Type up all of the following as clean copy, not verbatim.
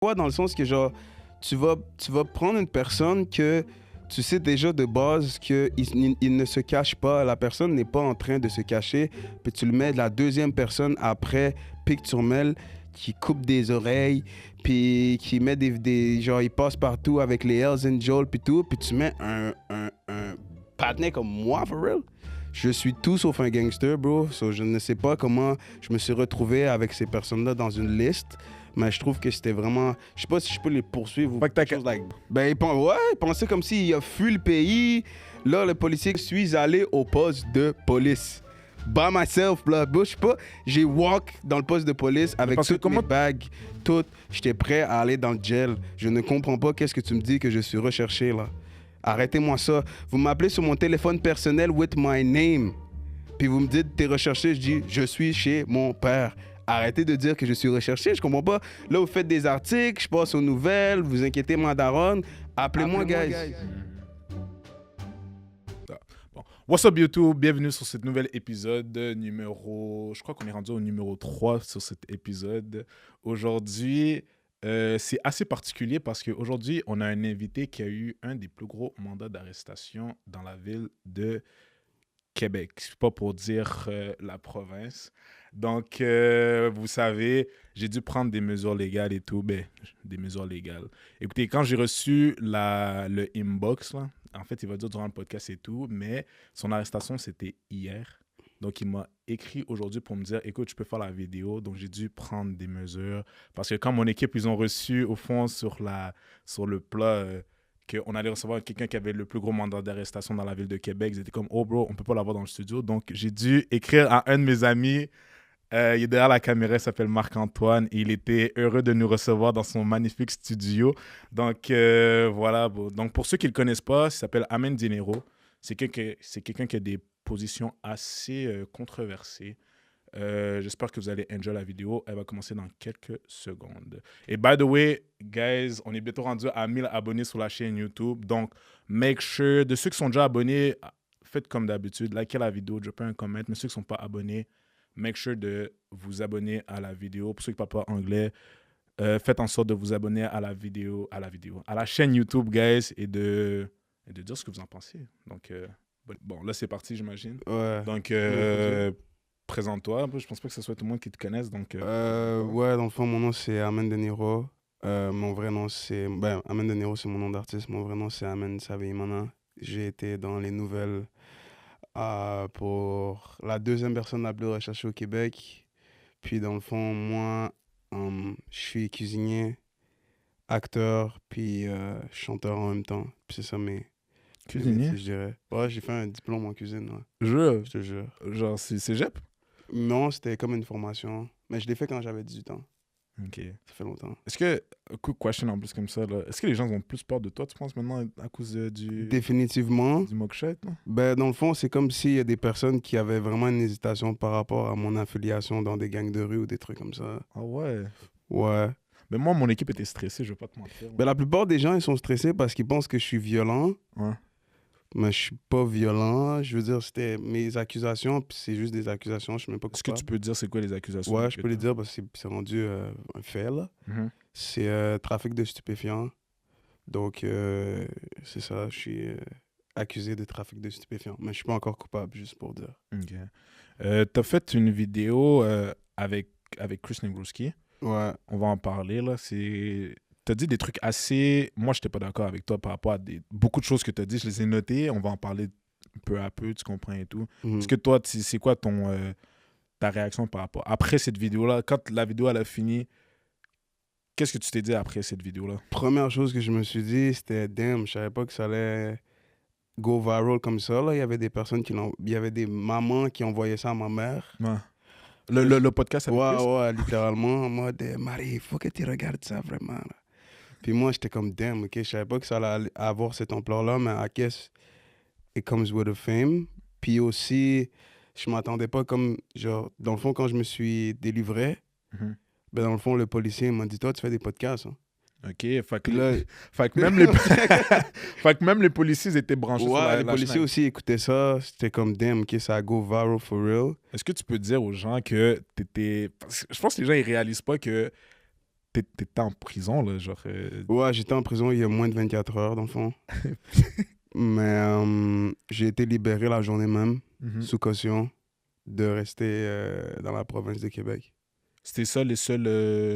Ouais, dans le sens que, genre, tu vas prendre une personne que tu sais déjà de base qu'il ne se cache pas, la personne n'est pas en train de se cacher, puis tu le mets de la deuxième personne après, pique turmel, qui coupe des oreilles, puis qui met genre, il passe partout avec les Hells Angels, puis tout, puis tu mets un patinet comme moi, for real. Je suis tout sauf un gangster, bro. So, je ne sais pas comment je me suis retrouvé avec ces personnes-là dans une liste. Mais je trouve que c'était vraiment... Je sais pas si je peux les poursuivre ou Fait que t'as quelque chose like... Ben, il pensait comme s'il a fui le pays. Là, le policier, je suis allé au poste de police. By myself, là. Bro, je sais pas, j'ai walk dans le poste de police avec parce que toutes mes bagues, tout. J'étais prêt à aller dans le jail. Je ne comprends pas qu'est-ce que tu me dis que je suis recherché, là. Arrêtez-moi ça. Vous m'appelez sur mon téléphone personnel with my name. Puis vous me dites, t'es recherché. Je dis, je suis chez mon père. Arrêtez de dire que je suis recherché, je comprends pas. Là, vous faites des articles, je passe aux nouvelles, vous inquiétez ma daronne. Appelez-moi, guys. Bon. What's up YouTube, bienvenue sur cet nouvel épisode numéro... Je crois qu'on est rendu au numéro 3 sur cet épisode. Aujourd'hui, c'est assez particulier parce qu'aujourd'hui, on a un invité qui a eu un des plus gros mandats d'arrestation dans la ville de Québec. C'est pas pour dire la province. Donc, vous savez, j'ai dû prendre des mesures légales et tout. Ben, des mesures légales. Écoutez, quand j'ai reçu le inbox, là, en fait, il va dire durant le podcast et tout, mais son arrestation, c'était hier. Donc, il m'a écrit aujourd'hui pour me dire, écoute, je peux faire la vidéo. Donc, j'ai dû prendre des mesures. Parce que quand mon équipe, ils ont reçu, au fond, sur le plat... qu'on allait recevoir quelqu'un qui avait le plus gros mandat d'arrestation dans la ville de Québec. Ils étaient comme, oh bro, on peut pas l'avoir dans le studio. Donc, j'ai dû écrire à un de mes amis. Il est derrière la caméra, il s'appelle Marc-Antoine. Et il était heureux de nous recevoir dans son magnifique studio. Donc, voilà. Bro. Donc, pour ceux qui ne le connaissent pas, il s'appelle Amen Dinero. C'est quelqu'un qui a des positions assez controversées. J'espère que vous allez enjoy la vidéo. Elle va commencer dans quelques secondes. Et by the way, guys, on est bientôt rendu à 1000 abonnés sur la chaîne YouTube. Donc, make sure, de ceux qui sont déjà abonnés, faites comme d'habitude, likez la vidéo, droppez un comment. Mais ceux qui ne sont pas abonnés, make sure de vous abonner à la vidéo. Pour ceux qui ne parlent pas anglais, faites en sorte de vous abonner à la chaîne YouTube, guys, et de dire ce que vous en pensez. Donc, bon, là, c'est parti, j'imagine. Ouais. Donc, présente-toi. Je pense pas que ce soit tout le monde qui te connaisse. Donc, ouais, dans le fond, mon nom, c'est Amen De Niro. Mon vrai nom, c'est... Ben, Amen De Niro, c'est mon nom d'artiste. Mon vrai nom, c'est Amen Saveimana. J'ai été dans les nouvelles pour la deuxième personne la plus recherchée au Québec. Puis, dans le fond, moi, je suis cuisinier, acteur, puis chanteur en même temps. Puis c'est ça mes cuisinier, métiers, je dirais. Ouais, j'ai fait un diplôme en cuisine, ouais. je te jure. Genre, c'est cégep? Non, c'était comme une formation. Mais je l'ai fait quand j'avais 18 ans. Ok. Ça fait longtemps. Est-ce que, quick question en plus comme ça, là, est-ce que les gens ont plus peur de toi, tu penses, maintenant, à cause Définitivement. du mugshot, non? Ben, dans le fond, c'est comme s'il y a des personnes qui avaient vraiment une hésitation par rapport à mon affiliation dans des gangs de rue ou des trucs comme ça. Ah ouais. Ouais. Mais moi, mon équipe était stressée, je vais pas te mentir. Ben, la plupart des gens, ils sont stressés parce qu'ils pensent que je suis violent. Ouais. Mais je suis pas violent. Je veux dire, c'était mes accusations, puis c'est juste des accusations, je suis même pas Est-ce coupable. que tu peux dire c'est quoi les accusations? Ouais, je peux les dire parce que c'est rendu un fait, là. Mhm. C'est trafic de stupéfiants. Donc, c'est ça, je suis accusé de trafic de stupéfiants. Mais je suis pas encore coupable, juste pour dire. Ok. T'as fait une vidéo avec Chris Negroski. Ouais. On va en parler, là. T'as dit des trucs assez... Moi, j'étais pas d'accord avec toi par rapport à beaucoup de choses que t'as dit. Je les ai notées. On va en parler peu à peu, tu comprends et tout. Mhm. Est-ce que toi, c'est quoi ta réaction par rapport... Après cette vidéo-là, quand la vidéo, elle a fini, qu'est-ce que tu t'es dit après cette vidéo-là? Première chose que je me suis dit, c'était damn, je savais pas que ça allait go viral comme ça. Là. Il y avait des personnes il y avait des mamans qui envoyaient ça à ma mère. Ouais. Le podcast avec Chris? Ouais, littéralement, en mode Marie, il faut que tu regardes ça vraiment. Là. Puis moi, j'étais comme damn, ok, je savais pas que ça allait avoir cette ampleur-là, mais I guess it comes with a fame. Puis aussi, je m'attendais pas comme, genre, dans le fond, quand je me suis délivré, Mhm. ben dans le fond, le policier m'a dit, toi, tu fais des podcasts. Hein? OK, fait que, Là, fait que même les... fait que même les policiers étaient branchés sur ouais, les la policiers chaîne. aussi écoutaient ça. C'était comme, damn, ok, ça go viral for real. Est-ce que tu peux dire aux gens que t'étais... Parce que je pense que les gens, ils réalisent pas que t'étais en prison, là, genre... Ouais, j'étais en prison il y a moins de 24 heures, dans le fond. Mais j'ai été libéré la journée même, Mhm. sous caution, de rester dans la province de Québec. C'était ça les seuls...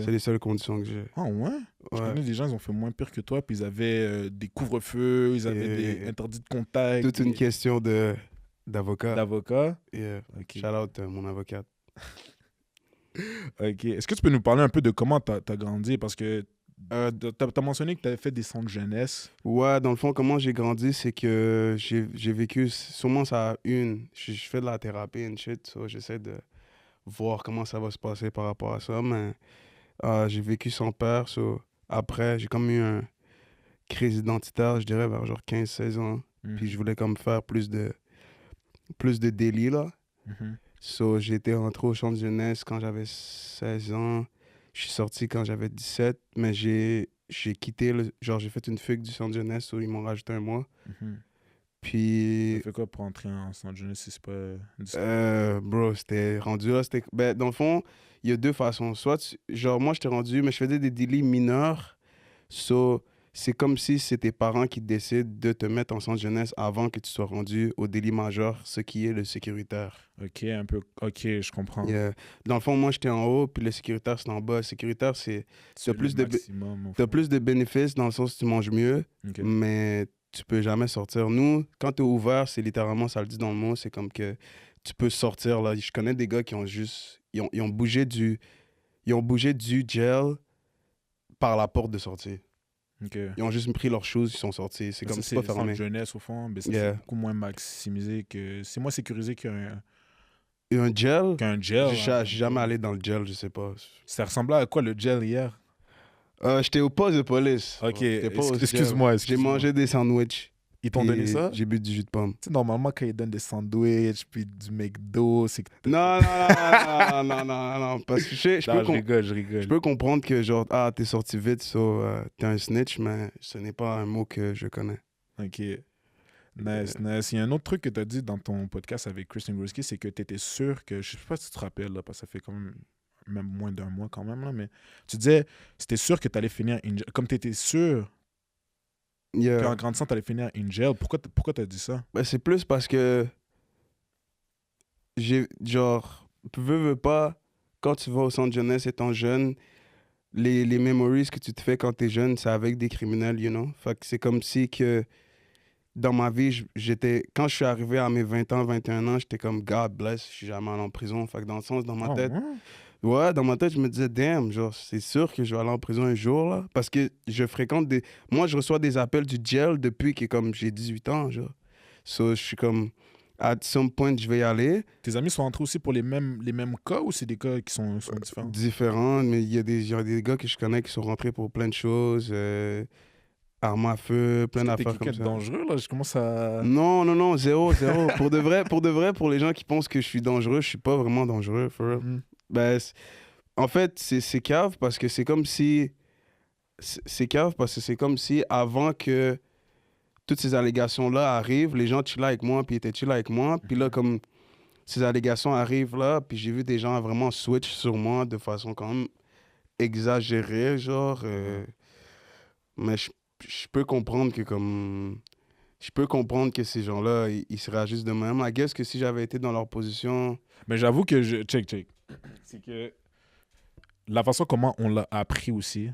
C'est les seules conditions que j'ai. Ah ouais? Je Ouais. connais des gens, ils ont fait moins pire que toi, puis ils avaient des couvre-feux, ils avaient des Et interdits de contact, toute une question d'avocat. d'avocats. Yeah. Ok. Shout out mon avocate. Ok. Est-ce que tu peux nous parler un peu de comment t'as grandi? Parce que Euh, t'as mentionné que t'avais fait des centres jeunesse. Ouais, dans le fond, comment j'ai grandi, c'est que j'ai vécu, sûrement ça a je fais de la thérapie and shit, so j'essaie de voir comment ça va se passer par rapport à ça, mais j'ai vécu sans père, so après, j'ai comme eu une crise identitaire, je dirais, vers genre 15 16 ans, puis je Mhm. voulais comme faire plus de délits, là. Mhm. So, j'ai été rentré au centre de jeunesse quand j'avais 16 ans. Je suis sorti quand j'avais 17, mais j'ai quitté, genre j'ai fait une fugue du centre de jeunesse où ils m'ont rajouté un mois. Mhm. T'as Puis, fait quoi pour entrer en centre jeunesse si c'est pas discret? bro, c'était rendu là. Ben, dans le fond, il y a deux façons. Soit, genre, moi, j'étais rendu, mais je faisais des délits mineurs. So, c'est comme si c'est tes parents qui décident de te mettre en centre jeunesse avant que tu sois rendu au délit majeur, ce qui est le sécuritaire. Ok, un peu. Ok, je comprends. Dans le fond, moi, j'étais en haut, puis le sécuritaire, c'est en bas. Le sécuritaire, C'est le maximum, au t'as fond. plus de bénéfices dans le sens où tu manges mieux, Ok. mais tu peux jamais sortir. Nous, quand t'es ouvert, c'est littéralement, ça le dit dans le mot, c'est comme que tu peux sortir, là. Je connais des gars qui ont juste... Ils ont bougé du gel par la porte de sortie. Ok. Ils ont juste pris leurs choses, ils sont sortis. C'est Mais ça, comme, c'est pas c'est centre fermé. jeunesse, au fond. Mais ça, c'est Yeah. beaucoup moins maximisé que. C'est moins sécurisé Et un gel, qu'un gel. je suis jamais allé dans le gel, je sais pas. Ça ressemblait à quoi le gel hier? J'étais au poste de police. Ok, J'étais pas au gel. excuse-moi. J'ai mangé des sandwichs. Ils t'ont donné Puis ça? j'ai bu du jus de pomme. Tu sais, normalement, quand ils donnent des sandwichs puis du McDo, c'est que. Non, non, non, non, non, non, non, parce que Non, je rigole, je je rigole. peux comprendre que genre, t'es sorti vite, t'es un snitch, mais ce n'est pas un mot que je connais. Ok. Nice, nice. Il y a un autre truc que tu as dit dans ton podcast avec Christian Groski, c'est que tu étais sûr que, je sais pas si tu te rappelles, là, parce que ça fait quand même moins d'un mois quand même, là, mais tu disais, c'était sûr que tu allais finir in jail. Comme tu étais sûr qu'en grandissant, tu allais finir in jail, pourquoi tu as dit ça? Ben, c'est plus parce que genre, veux pas, quand tu vas au centre jeunesse étant jeune, les memories que tu te fais quand t'es jeune, c'est avec des criminels, you know? Fait que c'est comme si que dans ma vie, quand je suis arrivé à mes 20 ans, 21 ans, j'étais comme God bless, je suis jamais allé en prison. Fait que dans le sens, dans ma Oh, tête, ouais? ouais, dans ma tête, je me disais, damn, genre, c'est sûr que je vais aller en prison un jour, là. Parce que je fréquente des. Moi, je reçois des appels du jail depuis que, comme, j'ai 18 ans, genre. So, je suis comme, at some point, je vais y aller. Tes amis sont entrés aussi pour les mêmes cas ou c'est des cas qui sont différents? Différent, mais il y a des gars que je connais qui sont rentrés pour plein de choses, armes à feu, plein Est-ce que t'es d'affaires quelqu'un comme de ça. dangereux, là? Je commence à... Non, non, non, zéro, zéro. Pour de vrai, pour les gens qui pensent que je suis dangereux, je suis pas vraiment dangereux, for real. Mhm. Ben, en fait, c'est cave parce que c'est comme si. C'est cave parce que c'est comme si avant que toutes ces allégations-là arrivent, les gens chillaient avec moi, puis ils étaient chill avec moi. Puis là, comme ces allégations arrivent là, puis j'ai vu des gens vraiment switch sur moi de façon quand même exagérée, genre. Mais je peux comprendre que comme. Je peux comprendre que ces gens-là, ils se réagissent de même. I guess que si j'avais été dans leur position. Mais j'avoue que check. C'est que la façon comment on l'a appris aussi.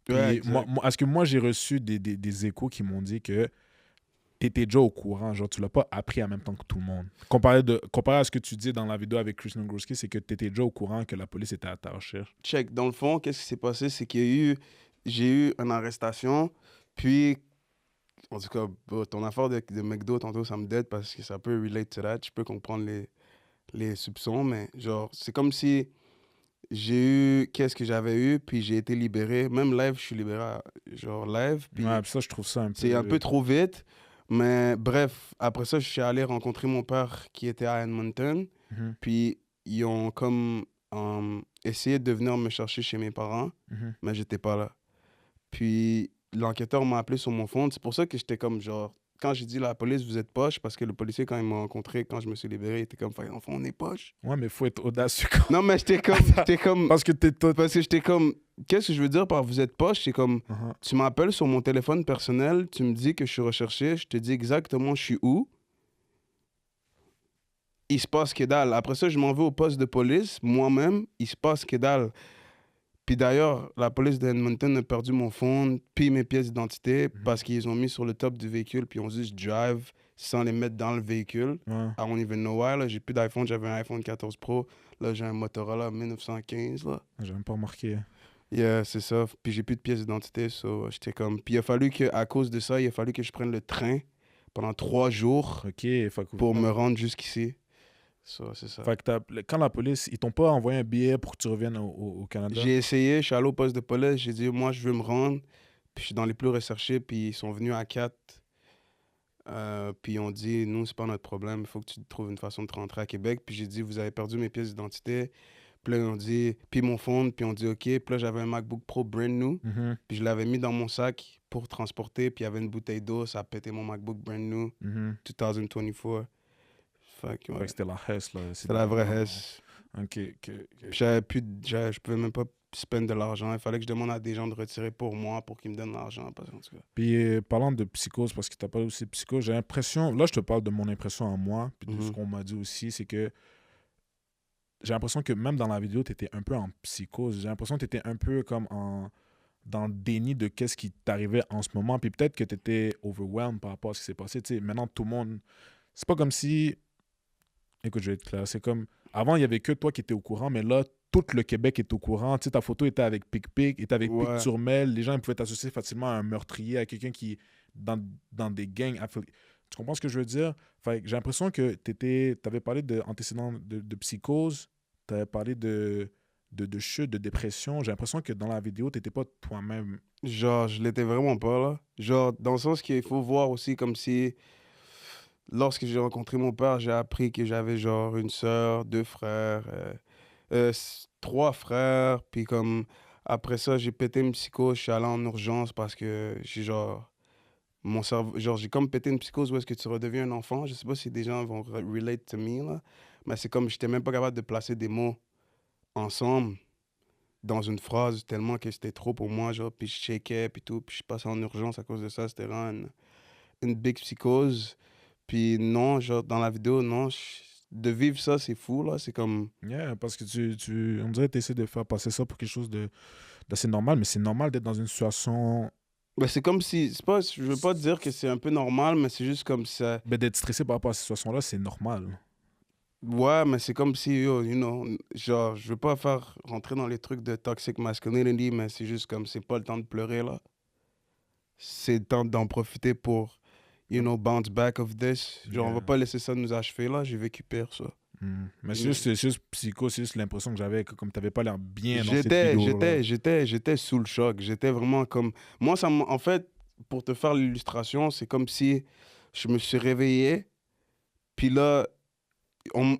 Puis Ouais, exact. est-ce que moi j'ai reçu des échos qui m'ont dit que t'étais déjà au courant, genre tu l'as pas appris en même temps que tout le monde. Comparé à ce que tu dis dans la vidéo avec Christian Groski, c'est que t'étais déjà au courant que la police était à ta recherche. Check. Dans le fond, qu'est-ce qui s'est passé? C'est j'ai eu une arrestation, puis, en tout cas, ton affaire de McDo, tantôt, ça me dead parce que ça peut relate to that. Je peux comprendre les soupçons, mais genre, c'est comme si j'ai eu qu'est-ce que j'avais eu, puis j'ai été libéré. Même live, je suis libéré, genre live, puis Ouais, puis ça, je trouve ça un peu... c'est un peu trop vite. Mais bref, après ça, je suis allé rencontrer mon père qui était à Edmonton. Mhm, Puis ils ont comme essayé de venir me chercher chez mes parents, mhm. mais j'étais pas là. Puis l'enquêteur m'a appelé sur mon phone. C'est pour ça que j'étais comme genre quand j'ai dit la police, vous êtes poche, parce que le policier, quand il m'a rencontré, quand je me suis libéré, il était comme, enfant, on est poche. Ouais, mais faut être audacieux quand Non, mais j'étais comme, Parce que t'es tout. parce que j'étais comme, qu'est-ce que je veux dire par vous êtes poche? C'est comme, Uh-huh. tu m'appelles sur mon téléphone personnel, tu me dis que je suis recherché, je te dis exactement je suis où. Il se passe que dalle. Après ça, je m'en vais au poste de police, moi-même, il se passe que dalle. Puis d'ailleurs, la police d'Edmonton a perdu mon phone, puis mes pièces d'identité, parce qu'ils ont mis sur le top du véhicule, puis ils ont dit je drive sans les mettre dans le véhicule. Ouais. I don't even know why, là. J'ai plus d'iPhone, j'avais un iPhone 14 Pro. Là, j'ai un Motorola 1915, là. J'ai même pas remarqué. Yeah, c'est ça. Puis j'ai plus de pièces d'identité, so j'étais comme... Puis il a fallu que, à cause de ça, il a fallu que je prenne le train pendant 3 jours Ok, fait que, pour me rendre jusqu'ici. So, c'est ça. fait que quand la police, ils t'ont pas envoyé un billet pour que tu reviennes au Canada? J'ai essayé, je suis allé au poste de police, j'ai dit, moi, je veux me rendre. Puis je suis dans les plus recherchés, puis ils sont venus à 4. Puis ils ont dit, nous, c'est pas notre problème, il faut que tu trouves une façon de te rentrer à Québec. Puis j'ai dit, vous avez perdu mes pièces d'identité. Puis là, ils ont dit, puis mon phone, puis ils ont dit, OK. Puis là, j'avais un MacBook Pro brand new. Mhm, Puis je l'avais mis dans mon sac pour transporter. Puis il y avait une bouteille d'eau, ça a pété mon MacBook brand new, mhm. 2024. Fait que, Fait ouais. que c'était la Hess, là. C'est la vraie Hess. Ok, ok. Puis je pouvais même pas spend de l'argent. Il fallait que je demande à des gens de retirer pour moi pour qu'ils me donnent l'argent. Parce que, en tout cas. Puis parlant de psychose, parce que t'as parlé aussi de psychose, j'ai l'impression, là je te parle de mon impression à moi, puis de ce Mhm. qu'on m'a dit aussi, c'est que j'ai l'impression que même dans la vidéo, t'étais un peu en psychose. J'ai l'impression que t'étais un peu comme dans le déni de qu'est-ce qui t'arrivait en ce moment, puis peut-être que t'étais overwhelmed par rapport à ce qui s'est passé. Tu sais, maintenant, tout le monde... C'est pas comme si... Écoute, je vais être clair, c'est comme... Avant, il y avait que toi qui étais au courant, mais là, tout le Québec est au courant. Tu sais, ta photo était avec PicPic, était avec Ouais. Picturmel. Les gens ils pouvaient t'associer facilement à un meurtrier, à quelqu'un qui est dans des gangs. Tu comprends ce que je veux dire? Fait que j'ai l'impression que t'avais parlé d'antécédents de psychose, t'avais parlé de chute, de dépression. J'ai l'impression que dans la vidéo, t'étais pas toi-même. Genre, je l'étais vraiment pas, là. Genre, dans le sens qu'il faut voir aussi comme si, lorsque j'ai rencontré mon père, j'ai appris que j'avais genre une sœur, 2 frères, 3 frères. Puis comme, après ça, j'ai pété une psychose, je suis allé en urgence parce que j'ai genre, mon cerveau, genre, j'ai comme pété une psychose où est-ce que tu redeviens un enfant. Je sais pas si des gens vont relate to me, là. Mais c'est comme, j'étais même pas capable de placer des mots ensemble dans une phrase tellement que c'était trop pour moi, genre, puis je shakais, puis tout, puis je suis passé en urgence à cause de ça, c'était vraiment une big psychose. Puis non, genre, dans la vidéo, non, de vivre ça, c'est fou, là, c'est comme... Yeah, parce que on dirait que tu essaies de faire passer ça pour quelque chose d'assez normal, mais c'est normal d'être dans une situation. Ben, c'est comme si, c'est pas, je veux pas dire que c'est un peu normal, mais c'est juste comme ça... Ben, d'être stressé par rapport à cette situation-là, c'est normal. Ouais, mais c'est comme si, yo, you know, genre, je veux pas faire rentrer dans les trucs de toxic masculinity, mais c'est juste comme, c'est pas le temps de pleurer, là. C'est le temps d'en profiter pour, you know, bounce back of this. Genre, on va Yeah. pas laisser ça nous achever, là. J'ai vécu pire, ça. Mais c'est juste psycho, c'est juste l'impression que j'avais que comme t'avais pas l'air bien dans cette vidéo. J'étais sous le choc. J'étais vraiment comme... Moi, en fait, pour te faire l'illustration, c'est comme si je me suis réveillé, puis là, on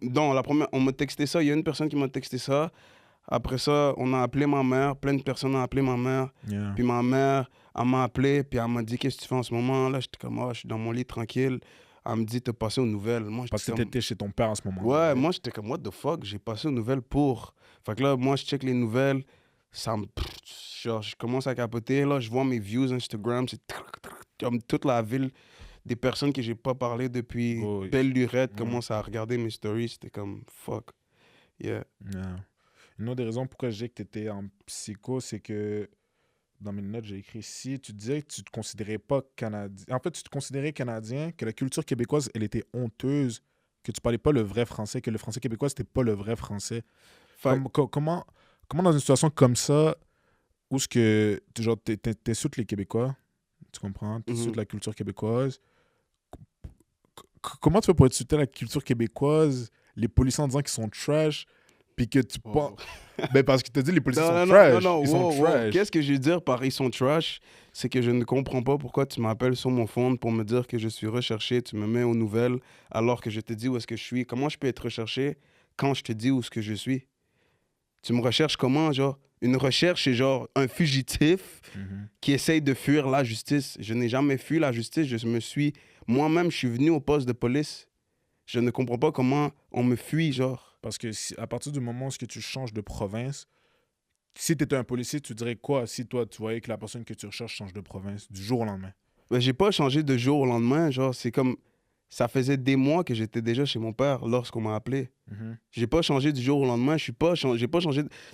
m'a texté ça. Il y a une personne qui m'a texté ça. Après ça, on a appelé ma mère. Plein de personnes ont appelé ma mère. Yeah. Puis ma mère, elle m'a appelé, puis elle m'a dit, qu'est-ce que tu fais en ce moment? Là, j'étais comme, je suis dans mon lit tranquille. Elle me dit, t'as passé aux nouvelles. Moi, Parce que j'étais comme... t'étais chez ton père en ce moment. Ouais, moi, j'étais comme, what the fuck? J'ai passé aux nouvelles pour... Fait que là, moi, je check les nouvelles. Ça me... Genre, je commence à capoter. Là, je vois mes views Instagram. C'est comme toute la ville. Des personnes que j'ai pas parlé depuis Oh, belle lurette ouais. commencent à regarder mes stories. C'était comme, fuck. Yeah. Yeah. Une autre des raisons pourquoi je dis que t'étais en psycho, c'est que dans mes notes, j'ai écrit si tu disais que tu te considérais pas canadien. En fait, tu te considérais canadien, que la culture québécoise, elle était honteuse, que tu parlais pas le vrai français, que le français québécois, c'était pas le vrai français. Fait- Comment dans une situation comme ça, où ce que genre, t'es sous les Québécois, tu comprends? T'es sous Mhm. la culture québécoise. Comment tu fais pour être sous la culture québécoise, les policiers en disant qu'ils sont trash, puis que tu Oh. penses... Ben parce que t'as dit les policiers Non, sont non, non, trash. non, non, Ils wow, sont wow. trash. Qu'est-ce que je veux dire par ils sont trash? C'est que je ne comprends pas pourquoi tu m'appelles sur mon phone pour me dire que je suis recherché, tu me mets aux nouvelles alors que je te dis où est-ce que je suis. Comment je peux être recherché quand je te dis où est-ce que je suis? Tu me recherches comment, genre? Une recherche, c'est genre un fugitif qui essaye de fuir la justice. Je n'ai jamais fui la justice. Moi-même, je suis venu au poste de police. Je ne comprends pas comment on me fuit, genre. Parce que à partir du moment où tu changes de province, si tu étais un policier, tu dirais quoi si toi, tu voyais que la personne que tu recherches change de province du jour au lendemain? Ben, j'ai pas changé de jour au lendemain. Genre, c'est comme... Ça faisait des mois que j'étais déjà chez mon père lorsqu'on m'a appelé. J'ai pas changé du jour au lendemain. J'ai pas changé.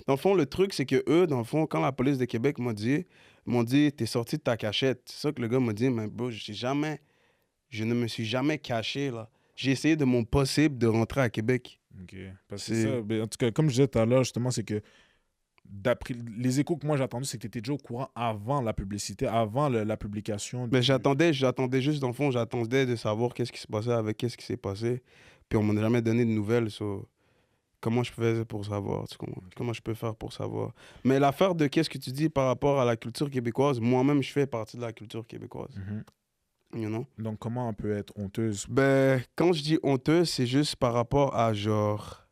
Dans le fond, le truc, c'est que eux, dans le fond, quand la police de Québec m'a dit, ils m'ont dit, t'es sorti de ta cachette. C'est ça que le gars m'a dit, mais bro, je ne me suis jamais caché, là. J'ai essayé de mon possible de rentrer à Québec. OK. Parce que c'est ça. Ben, en tout cas, comme je disais tout à l'heure, justement, c'est que d'après les échos que moi j'ai entendus, c'est que tu étais déjà au courant avant la publicité, avant la publication. Mais j'attendais juste, dans le fond, j'attendais de savoir qu'est-ce qui se passait avec qu'est-ce qui s'est passé. Puis on m'en a jamais donné de nouvelles sur comment je faisais pour savoir, tu comprends? Comment je peux faire pour savoir. Mais l'affaire de qu'est-ce que tu dis par rapport à la culture québécoise, moi-même, je fais partie de la culture québécoise. You know? Donc, comment on peut être honteuse? Ben, quand je dis honteuse, c'est juste par rapport à genre...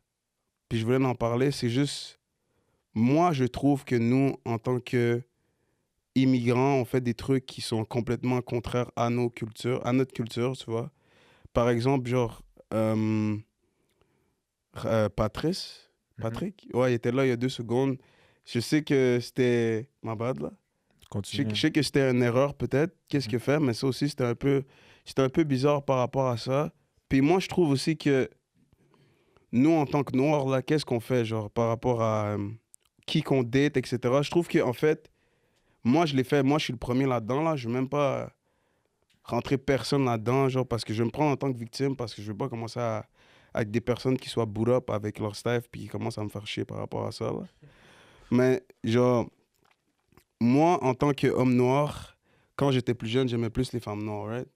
Puis je voulais en parler, c'est juste... Moi, je trouve que nous, en tant que immigrants, on fait des trucs qui sont complètement contraires à nos cultures, à notre culture, tu vois. Par exemple, genre, Patrick, ouais, il était là il y a 2 secondes. Je sais que c'était ma bad, là. Continue. Je sais que c'était une erreur, peut-être, qu'est-ce qu'il fait, mais ça aussi, c'était un peu bizarre par rapport à ça. Puis moi, je trouve aussi que nous, en tant que Noirs, là, qu'est-ce qu'on fait, genre, par rapport à qui qu'on date, etc. Je trouve qu'en fait, moi, je l'ai fait. Moi, je suis le premier là-dedans, là. Je veux même pas rentrer personne là-dedans, genre, parce que je me prends en tant que victime, parce que je veux pas commencer avec des personnes qui soient boot up avec leur staff, puis qui commencent à me faire chier par rapport à ça, là. Mais, genre, moi, en tant qu'homme noir, quand j'étais plus jeune, j'aimais plus les femmes noires, right?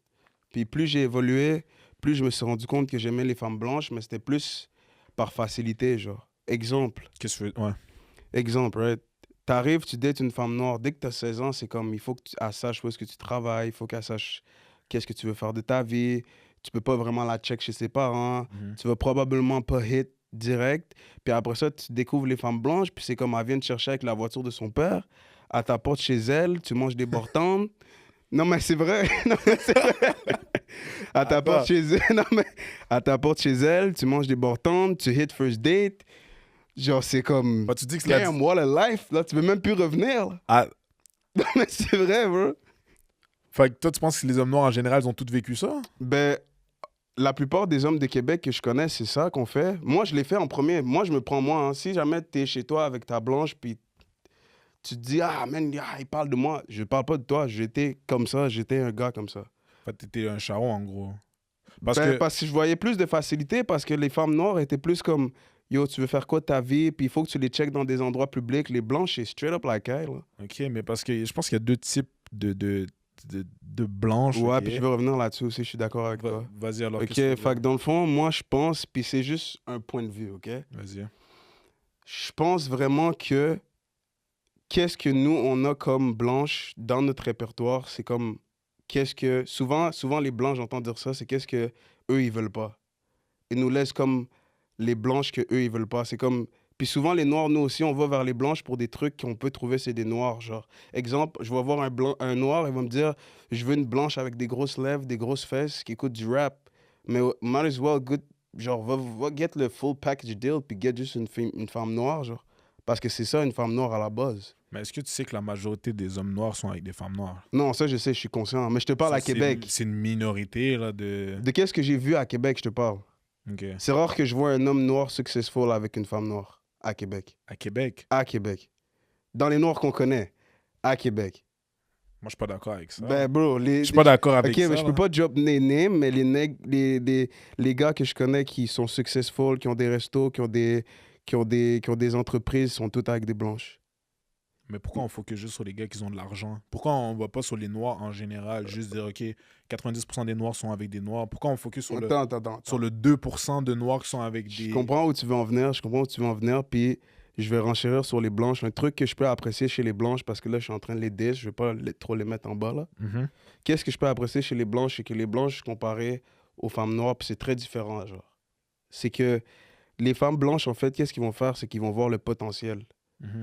Puis plus j'ai évolué, plus je me suis rendu compte que j'aimais les femmes blanches, mais c'était plus par facilité, genre. Exemple. Qu'est-ce que tu veux? Ouais. Exemple, right? T'arrives, tu dates une femme noire. Dès que t'as 16 ans, c'est comme, il faut qu'elle sache où est-ce que tu travailles, il faut qu'elle sache qu'est-ce que tu veux faire de ta vie. Tu peux pas vraiment la check chez ses parents. Tu vas probablement pas hit direct. Puis après ça, tu découvres les femmes blanches, puis c'est comme, elle vient te chercher avec la voiture de son père, à ta porte chez elle, tu manges des bortandes. Non, mais c'est vrai. Non, mais c'est vrai. À ta porte chez elle. Non, mais à ta porte chez elle, tu manges des bortandes, tu hit first date. Genre, c'est comme... Bah, tu dis que damn, what a life. Là, tu veux même plus revenir. Là. Ah. Non, mais c'est vrai, bro. Fait que toi, tu penses que les hommes noirs, en général, ils ont tous vécu ça? Ben, la plupart des hommes de Québec que je connais, c'est ça qu'on fait. Moi, je l'ai fait en premier. Moi, je me prends moi. Hein. Si jamais t'es chez toi avec ta blanche, puis tu te dis, ah, man, il parle de moi. Je parle pas de toi. J'étais comme ça. J'étais un gars comme ça. Fait que t'étais un charron, en gros. Parce que je voyais plus de facilité, parce que les femmes noires étaient plus comme, yo, tu veux faire quoi de ta vie, puis il faut que tu les checkes dans des endroits publics. Les blanches, c'est straight up like elle. Là. OK, mais parce que je pense qu'il y a 2 types de blanches. Ouais, okay? puis je veux revenir là-dessus aussi, je suis d'accord avec toi. Vas-y alors. OK, fait que dans le fond, moi, je pense, puis c'est juste un point de vue, OK? Vas-y. Je pense vraiment que qu'est-ce que nous, on a comme blanches dans notre répertoire, c'est comme, qu'est-ce que... Souvent, les blancs, j'entends dire ça, c'est qu'est-ce que eux ils veulent pas. Ils nous laissent comme les blanches que eux ils veulent pas. C'est comme... Puis souvent, les noirs, nous aussi, on va vers les blanches pour des trucs qu'on peut trouver, c'est des noirs, genre. Exemple, je vais voir un noir, il va me dire, je veux une blanche avec des grosses lèvres, des grosses fesses, qui écoute du rap. Mais might as well, genre, va get le full package deal, puis get juste une femme noire, genre. Parce que c'est ça, une femme noire à la base. Mais est-ce que tu sais que la majorité des hommes noirs sont avec des femmes noires? Non, ça, je sais, je suis conscient. Mais je te parle à Québec. C'est une minorité, là, de... De qu'est-ce que j'ai vu à Québec, je te parle. Okay. C'est rare que je vois un homme noir successful avec une femme noire. À Québec. À Québec? À Québec. Dans les noirs qu'on connaît. À Québec. Moi, je suis pas d'accord avec ça. Ben, bro, je suis pas d'accord avec ça. OK, mais je peux pas drop des names, mais les gars que je connais qui sont successful, qui ont des restos, qui ont des entreprises, sont tous avec des blanches. Mais pourquoi on focus juste sur les gars qui ont de l'argent? Pourquoi on va pas sur les noirs en général? Juste dire, OK, 90% des noirs sont avec des noirs. Pourquoi on focus sur sur le 2% de noirs qui sont avec des... Je comprends où tu veux en venir, puis je vais renchérir sur les blanches. Un truc que je peux apprécier chez les blanches, parce que là, je suis en train de les diss, je vais pas trop les mettre en bas, là. Qu'est-ce que je peux apprécier chez les blanches? C'est que les blanches, comparées aux femmes noires, puis c'est très différent, genre. C'est que les femmes blanches, en fait, qu'est-ce qu'ils vont faire? C'est qu'ils vont voir le potentiel.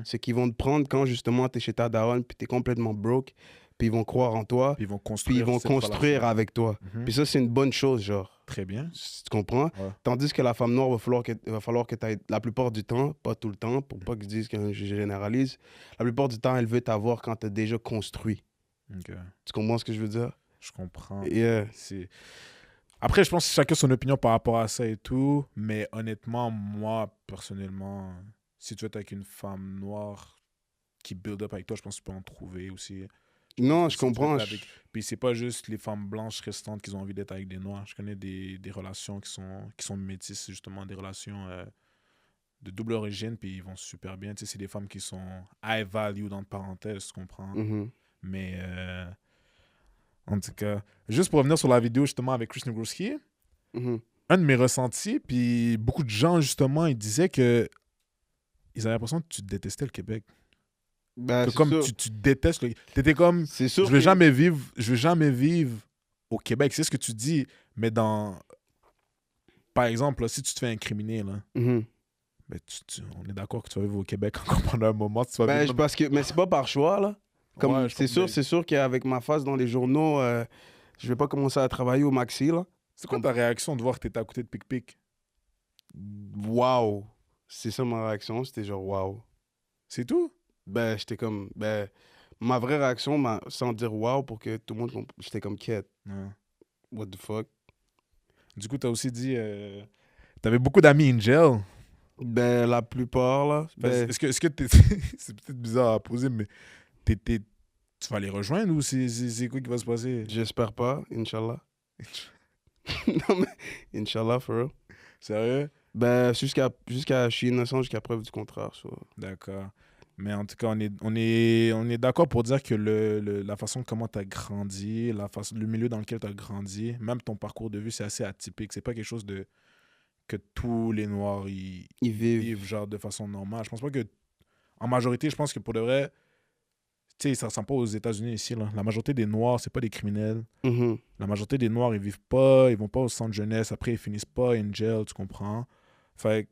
C'est qu'ils vont te prendre quand justement t'es chez ta daronne, puis t'es complètement broke, puis ils vont croire en toi, Puis ils vont puis construire. ils vont cette construire relation. avec toi. Puis ça, c'est une bonne chose, genre. Très bien. Tu comprends? Ouais. Tandis que la femme noire, va falloir que tu ailles la plupart du temps, pas tout le temps, pour pas qu'ils disent que je généralise, la plupart du temps, elle veut t'avoir quand tu as déjà construit. Ok. Tu comprends ce que je veux dire? Je comprends. Yeah. Après, je pense que chacun son opinion par rapport à ça et tout. Mais honnêtement, moi, personnellement, si tu es avec une femme noire qui build up avec toi, je pense que tu peux en trouver aussi. Non, je Si tu veux comprends. être avec- Puis c'est pas juste les femmes blanches restantes qui ont envie d'être avec des noirs. Je connais des relations qui sont métisses, justement, des relations de double origine, puis ils vont super bien. Tu sais, c'est des femmes qui sont high value, dans parenthèses, tu comprends? Mhm. Mais en tout cas, juste pour revenir sur la vidéo justement avec Chris Negroski, Mhm. un de mes ressentis, puis beaucoup de gens justement, ils disaient que ils avaient l'impression que tu détestais le Québec. Ben, Que c'est comme sûr. tu détestes le... T'étais comme, C'est sûr je vais que- jamais vivre au Québec. C'est ce que tu dis, mais dans... Par exemple, là, si tu te fais incriminer, là, Mhm. ben, on est d'accord que tu vas vivre au Québec encore pendant un moment. Tu vas Ben, vivre... parce que, mais c'est pas par choix, là. Comme, Ouais, je comprends, mais- c'est sûr qu'avec ma face dans les journaux, je vais pas commencer à travailler au maxi, là. C'est quoi ta réaction de voir que t'étais à côté de Pic Pic? Waouh! C'est ça ma réaction, c'était genre waouh. C'est tout? Ben, j'étais comme. Ben, ma vraie réaction, sans dire wow, pour que tout le monde. J'étais comme quête. Ouais. What the fuck? Du coup, t'as aussi dit... T'avais beaucoup d'amis in jail. Ben, la plupart, là. Ben, Est-ce que c'est peut-être bizarre à poser, mais tu vas les rejoindre ou c'est quoi qui va se passer? j'espère pas, Inch'Allah. Non, mais. Inch'Allah, for real. Sérieux? Ben, je suis innocent jusqu'à preuve du contraire. D'accord. Mais en tout cas, on est d'accord pour dire que la façon comment tu as grandi, le milieu dans lequel tu as grandi, même ton parcours de vie, c'est assez atypique. C'est pas quelque chose que tous les Noirs Ils vivent. vivent genre de façon normale. Je pense pas que, en majorité, je pense que pour de vrai, tu sais, ça ressemble pas aux États-Unis ici, là. La majorité des Noirs, c'est pas des criminels. Mhm. La majorité des Noirs, ils vivent pas, ils vont pas au centre jeunesse, après ils finissent pas in jail, tu comprends? Fait que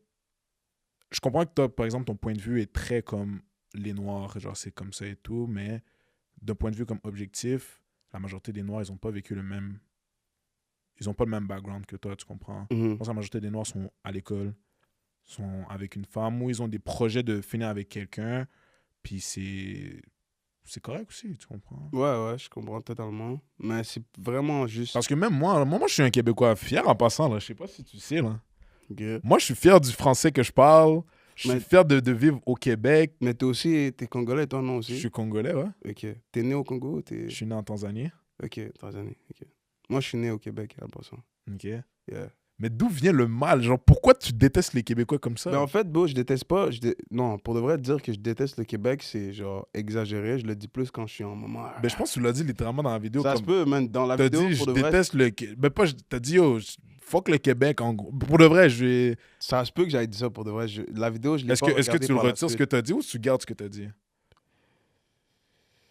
je comprends que toi, par exemple, ton point de vue est très comme les Noirs, genre c'est comme ça et tout, mais d'un point de vue comme objectif, la majorité des Noirs, ils ont pas vécu le même... Ils ont pas le même background que toi, tu comprends? Je Mhm. pense que la majorité des Noirs sont à l'école, sont avec une femme, ou ils ont des projets de finir avec quelqu'un, puis c'est correct aussi, tu comprends? Ouais, je comprends totalement. Mais c'est vraiment juste. Parce que même moi, je suis un Québécois fier en passant, là. Je sais pas si tu sais, là. que- Moi, je suis fier du français que je parle. Je Mais- suis fier de vivre au Québec. Mais toi aussi, t'es Congolais, toi non aussi? Je suis Congolais, ouais. Ok. T'es né au Congo ou t'es. Je suis né en Tanzanie. Ok, Tanzanie. Ok. Moi, je suis né au Québec, en passant. OK. Yeah. Mais d'où vient le mal? Genre, pourquoi tu détestes les Québécois comme ça? Ben, en fait, bro, je déteste pas. Non, pour de vrai, dire que je déteste le Québec, c'est genre exagéré. Je le dis plus quand je suis en moment. Ben, je pense que tu l'as dit littéralement dans la vidéo. Ça comme... se peut, man. Dans la T'as vidéo, dit, pour je de vrai, déteste le Québec. Ben, pas, t'as dit, yo, fuck le Québec, en gros. Pour de vrai, je vais... ça se peut que j'aille dire ça pour de vrai. La vidéo, je l'ai pas Est-ce que regardée tu le par la retires ce suite. que t'as dit ou tu gardes ce que t'as dit?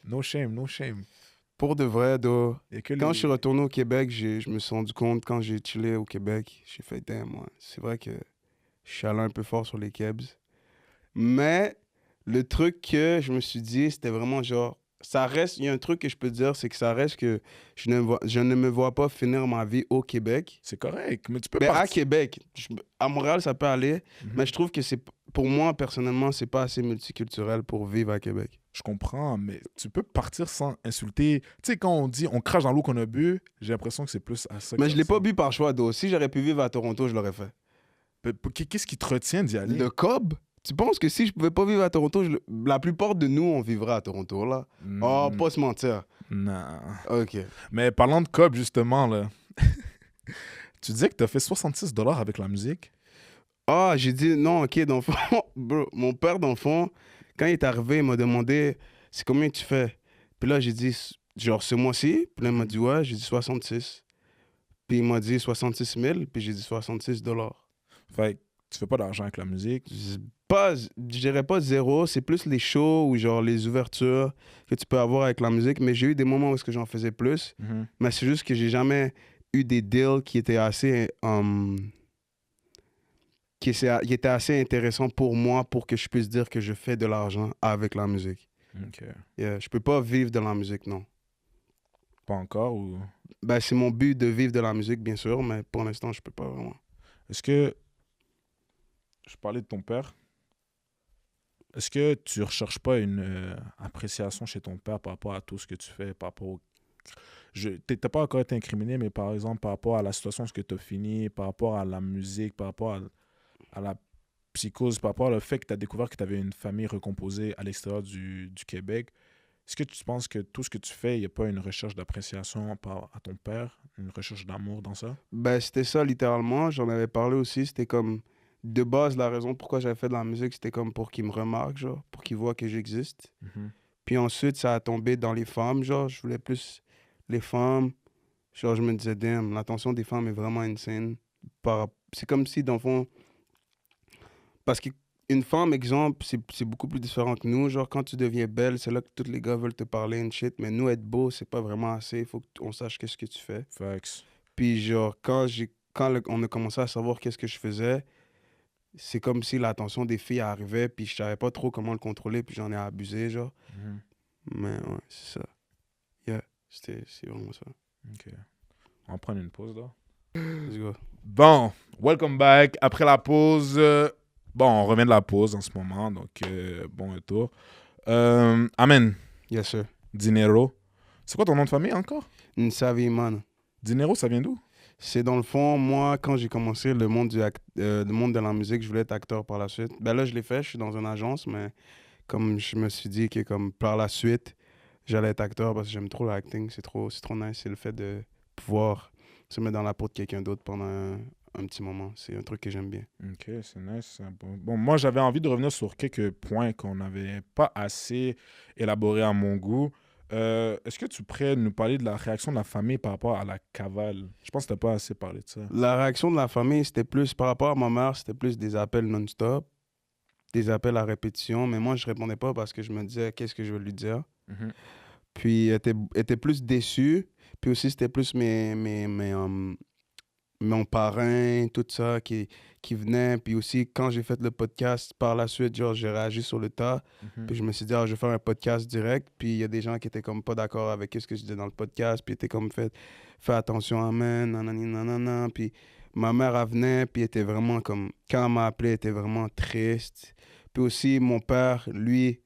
No shame, no shame. Pour de vrai, though, Y a que quand les- je suis retourné au Québec, je me suis rendu compte, quand j'ai chillé au Québec, j'ai fait, damn, moi, c'est vrai que je suis allé un peu fort sur les Kebs. Mais le truc que je me suis dit, c'était vraiment genre, ça reste, il y a un truc que je peux dire, c'est que ça reste que je ne me vois pas finir ma vie au Québec. C'est correct, mais tu peux Ben, à partir. Québec. À Montréal, ça peut aller, Mhm. mais je trouve que pour moi, personnellement, c'est pas assez multiculturel pour vivre à Québec. Je comprends, mais tu peux partir sans insulter. Tu sais, quand on dit on crache dans l'eau qu'on a bu, j'ai l'impression que c'est plus à ça. Mais je l'ai pas bu par choix, d'eau. Si j'aurais pu vivre à Toronto, je l'aurais fait. Qu'est-ce qui te retient d'y aller? Le cob? Tu penses que si je pouvais pas vivre à Toronto, la plupart de nous, on vivrait à Toronto, là? Oh, pas se mentir. Non. OK. Mais parlant de Cobb, justement, là, tu disais que tu as fait 66 $ avec la musique. Ah, j'ai dit, non, OK, dans le fond, bro, mon père, dans le fond, quand il est arrivé, il m'a demandé, c'est combien tu fais? Puis là, j'ai dit, genre, ce mois-ci. Puis là, il m'a dit, ouais, j'ai dit 66. Puis il m'a dit 66 000, puis j'ai dit 66 $. Fait que tu fais pas d'argent avec la musique. Je dirais pas zéro, c'est plus les shows ou genre les ouvertures que tu peux avoir avec la musique, mais j'ai eu des moments où est-ce que j'en faisais plus, mais c'est juste que j'ai jamais eu des deals qui étaient assez qui était assez intéressant pour moi pour que je puisse dire que je fais de l'argent avec la musique. Ok. Yeah, je peux pas vivre de la musique, non. Pas encore ou... Ben, c'est mon but de vivre de la musique, bien sûr, mais pour l'instant, je peux pas vraiment. Est-ce que... Je parlais de ton père. Est-ce que tu recherches pas une appréciation chez ton père par rapport à tout ce que tu fais, par rapport au... T'as pas encore été incriminé, mais par exemple, par rapport à la situation, ce que tu as fini, par rapport à la musique, par rapport à la psychose, par rapport au fait que tu as découvert que tu avais une famille recomposée à l'extérieur du Québec, est-ce que tu penses que tout ce que tu fais, il n'y a pas une recherche d'appréciation à ton père, une recherche d'amour dans ça? Ben, c'était ça, littéralement. J'en avais parlé aussi. C'était comme, de base, la raison pourquoi j'avais fait de la musique, c'était comme pour qu'il me remarque, genre, pour qu'il voit que j'existe. Mhm. Puis ensuite, ça a tombé dans les femmes, genre, je voulais plus les femmes. Genre, je me disais, damn, l'attention des femmes est vraiment insane. C'est comme si, dans le fond, parce qu'une femme, exemple, c'est beaucoup plus différent que nous. Genre, quand tu deviens belle, c'est là que tous les gars veulent te parler and shit. Mais nous, être beau, c'est pas vraiment assez. Il faut qu'on sache qu'est-ce que tu fais. Facts. Puis, genre, on a commencé à savoir qu'est-ce que je faisais, c'est comme si l'attention des filles arrivait, puis je savais pas trop comment le contrôler, puis j'en ai abusé, genre. Mhm. Mais ouais, c'est ça. Yeah, c'est vraiment ça. Ok. On va prendre une pause là. Let's go. Bon, welcome back. Après la pause, bon, on revient de la pause en ce moment, donc bon retour. Amen, Yes, sir. Dinero. C'est quoi ton nom de famille encore? Nsavi, man. Dinero, ça vient d'où? C'est dans le fond, moi, quand j'ai commencé le monde, le monde de la musique, je voulais être acteur par la suite. Ben là, je l'ai fait, je suis dans une agence, mais comme je me suis dit que comme par la suite, j'allais être acteur parce que j'aime trop l'acting, c'est trop nice. C'est le fait de pouvoir se mettre dans la peau de quelqu'un d'autre pendant un petit moment. C'est un truc que j'aime bien. Ok, c'est nice. Bon, moi, j'avais envie de revenir sur quelques points qu'on n'avait pas assez élaborés à mon goût. Est-ce que tu pourrais nous parler de la réaction de la famille par rapport à la cavale? Je pense que tu n'as pas assez parlé de ça. La réaction de la famille, c'était plus, par rapport à ma mère, c'était plus des appels non-stop, des appels à répétition, mais moi, je répondais pas parce que je me disais, qu'est-ce que je veux lui dire? Mhm. Puis, elle était plus déçue. Puis aussi, c'était plus mon parrain, tout ça, qui venait. Puis aussi, quand j'ai fait le podcast, par la suite, genre, j'ai réagi sur le tas. Mhm. Puis je me suis dit, ah, je vais faire un podcast direct. Puis il y a des gens qui étaient comme pas d'accord avec ce que je disais dans le podcast. Puis étaient comme, fais attention, amen, nanani, nanana. Puis ma mère, elle venait, puis elle était vraiment comme, quand elle m'a appelé, elle était vraiment triste. Puis aussi, mon père, lui,